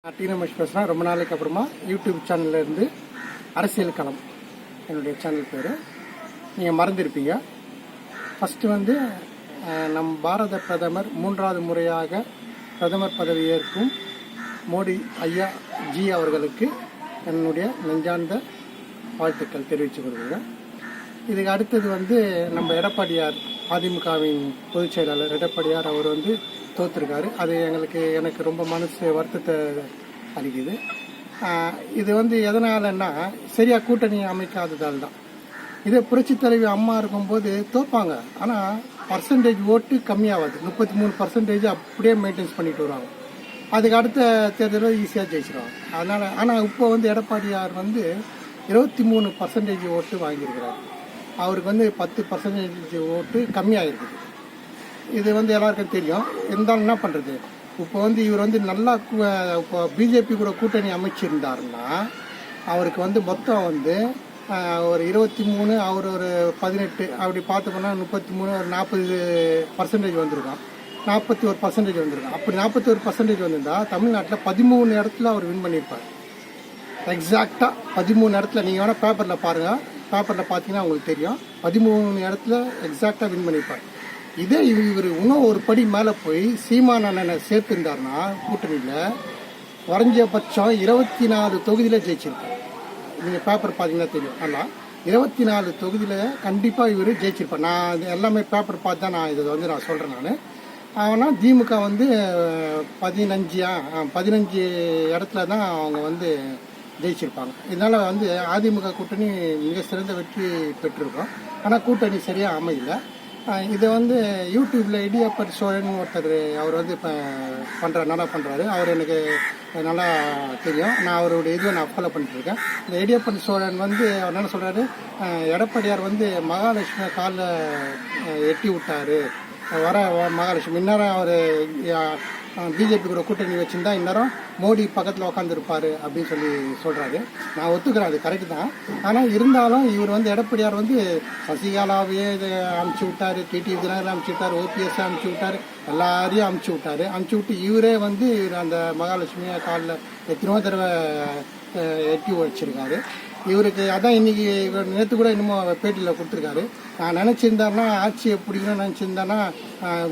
D Ramesh பேசுகிறேன். ரொம்ப நாளைக்கு அப்புறமா யூடியூப் சேனல்ல இருந்து அரசியல் களம் என்னுடைய சேனல் பேர். நீங்கள் மறந்துருப்பீங்க. ஃபஸ்ட்டு வந்து நம் பாரத பிரதமர் 3வது முறையாக பிரதமர் பதவியேற்கும் மோடி ஐயா ஜி அவர்களுக்கு என்னுடைய நெஞ்சார்ந்த வாழ்த்துக்கள் தெரிவித்து கொள்கிறேன். இதுக்கு அடுத்தது வந்து நம்ம எடப்பாடியார், அதிமுகவின் பொதுச் செயலாளர் எடப்பாடியார் அவர் வந்து தோற்றுருக்காரு. அது எனக்கு ரொம்ப மனசு வருத்தத்தை அளிக்குது. இது வந்து எதனாலன்னா சரியாக கூட்டணி அமைக்காததால் தான். இதே புரட்சித் தலைவி அம்மா இருக்கும்போது தோற்பாங்க, ஆனால் பர்சன்டேஜ் ஓட்டு கம்மியாகாது. 33% அப்படியே மெயின்டைன்ஸ் பண்ணிட்டு வருவாங்க. அதுக்கு அடுத்த தேர்தலில் ஈஸியாக ஜெயிச்சிருவாங்க. ஆனால் இப்போ வந்து எடப்பாடியார் வந்து 23% ஓட்டு வாங்கியிருக்கிறார். அவருக்கு வந்து 10% ஓட்டு கம்மியாகிருக்குது. இது வந்து எல்லாருக்கும் தெரியும். இருந்தாலும் என்ன பண்ணுறது, இப்போ வந்து இவர் வந்து நல்லா இப்போ பிஜேபி கூட கூட்டணி அமைச்சிருந்தாருன்னா அவருக்கு வந்து மொத்தம் வந்து ஒரு 23, அவர் ஒரு 18, அப்படி பார்த்தோம்னா 33, ஒரு 40% வந்திருக்கான். 41% வந்திருக்கான். அப்படி 41% வந்திருந்தா தமிழ்நாட்டில் 13 இடத்துல அவர் வின் பண்ணியிருப்பார். எக்ஸாக்டாக 13 இடத்துல. நீங்கள் வேணால் பேப்பரில் பாருங்கள், பேப்பரில் பார்த்தீங்கன்னா உங்களுக்கு தெரியும். 13 இடத்துல எக்ஸாக்டாக வின் பண்ணியிருப்பார். இதே இவர் இன்னும் ஒரு படி மேலே போய் சீமான் அண்ணனை சேர்த்துருந்தாருன்னா கூட்டணியில் குறைஞ்சபட்சம் 24 தொகுதியில் ஜெயிச்சிருப்பார். நீங்கள் பேப்பர் பார்த்தீங்கன்னா தெரியும். ஆனால் 24 தொகுதியில் கண்டிப்பாக இவர் ஜெயிச்சிருப்பார். நான் இது எல்லாமே பேப்பர் பார்த்து தான் நான் இதை வந்து நான் சொல்கிறேன். ஆனால் திமுக வந்து 15 இடத்துல தான் அவங்க வந்து ஜெயிச்சிருப்பாங்க. இதனால் வந்து அதிமுக கூட்டணி மிக சிறந்த வெற்றி பெற்றிருக்கோம். ஆனால் கூட்டணி சரியாக அமையல. இதை வந்து யூடியூப்பில் இடியப்பர் சோழன் ஒருத்தர் அவர் வந்து இப்போ நல்லா பண்ணுறாரு. அவர் எனக்கு நல்லா தெரியும். நான் அவருடைய இதுவை நான் ஃபாலோ பண்ணிட்டுருக்கேன். இந்த இடியப்பர் சோழன் வந்து அவர் என்ன சொல்கிறாரு, எடப்பாடியார் வந்து மகாலட்சுமி காலில் எட்டி விட்டார். வர மகாலட்சுமி இந்நேரம் அவர் பிஜேபி கூட கூட்டணி வச்சுருந்தா இந்நேரம் மோடி பக்கத்தில் உட்காந்துருப்பார் அப்படின்னு சொல்லி சொல்கிறாரு. நான் ஒத்துக்கிறேன், அது கரெக்டு தான். ஆனால் இருந்தாலும் இவர் வந்து எடப்பாடியார் வந்து சசிகலாவையே இதை அமுச்சு விட்டார், டிடி விஜயநகரில் அமுச்சு விட்டார், ஓபிஎஸ் அமுச்சு விட்டார், எல்லாரையும் அமுச்சு விட்டு இவரே வந்து அந்த மகாலட்சுமியை காலில் எத்தனையோ தடவை எட்டி வச்சிருக்காரு. இவருக்கு அதான் இன்னைக்கு இவர் நேற்று கூட இன்னமும் பேட்டியில் கொடுத்துருக்காரு. நான் நினச்சிருந்தாருன்னா ஆட்சியை பிடிக்கணும்னு நினச்சிருந்தானா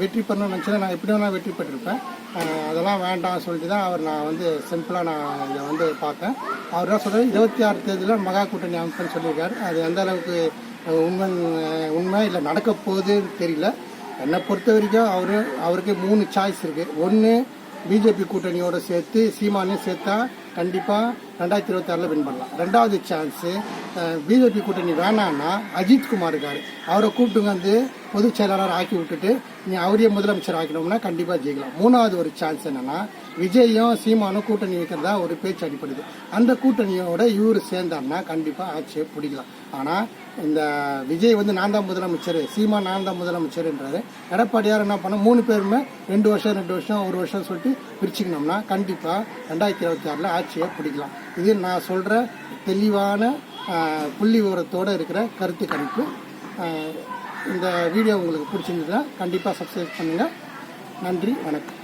வெற்றி பண்ணணும்னு நினச்சிருந்தா நான் எப்படி வேணால் வெற்றி பெற்றிருப்பேன். அதெல்லாம் வேண்டாம் சொல்லிட்டு தான் நான் வந்து சிம்பிளாக நான் இதை வந்து பார்த்தேன். அவர் தான் சொல்கிறார் 26 தேதியில் மகா கூட்டணி அமைப்புன்னு சொல்லியிருக்காரு. அது எந்த அளவுக்கு உண்மை இல்லை நடக்க போகுதுன்னு தெரியல. என்னை பொறுத்த வரைக்கும் அவருக்கு 3 சாய்ஸ் இருக்குது. ஒன்று, பிஜேபி கூட்டணியோடு சேர்த்து சீமானையும் சேர்த்தா கண்டிப்பாக 2026 வின் பண்ணலாம். 2வது சான்ஸு, பிஜேபி கூட்டணி வேணான்னா அஜித்குமார் இருக்கார், அவரை கூப்பிட்டு வந்து பொதுச் செயலாளர் ஆக்கி விட்டுட்டு அவரையே முதலமைச்சர் ஆக்கணும்னா கண்டிப்பாக ஜெயிக்கலாம். 3வது ஒரு சான்ஸ் என்னன்னா, விஜயும் சீமானும் கூட்டணி வைக்கிறதா ஒரு பேச்சு அடிப்படுது. அந்த கூட்டணியோட இவர் சேர்ந்தார்னா கண்டிப்பாக ஆட்சியை பிடிக்கலாம். ஆனால் இந்த விஜய் வந்து நான் தான் முதலமைச்சர், சீமான் நான் தான் முதலமைச்சர்ன்றாரு. எடப்பாடியார் என்ன பண்ண 3 பேருமே 2 வருஷம் 1 வருஷம் சொல்லிட்டு பிரிச்சுக்கணும்னா கண்டிப்பாக 2026 ஆட்சியை பிடிக்கலாம். இது நான் சொல்கிற தெளிவான புள்ளி விவரத்தோடு இருக்கிற கருத்து கணிப்பு. இந்த வீடியோ உங்களுக்கு பிடிச்சிருந்ததுன்னா கண்டிப்பாக சப்ஸ்கிரைப் பண்ணுங்கள். நன்றி, வணக்கம்.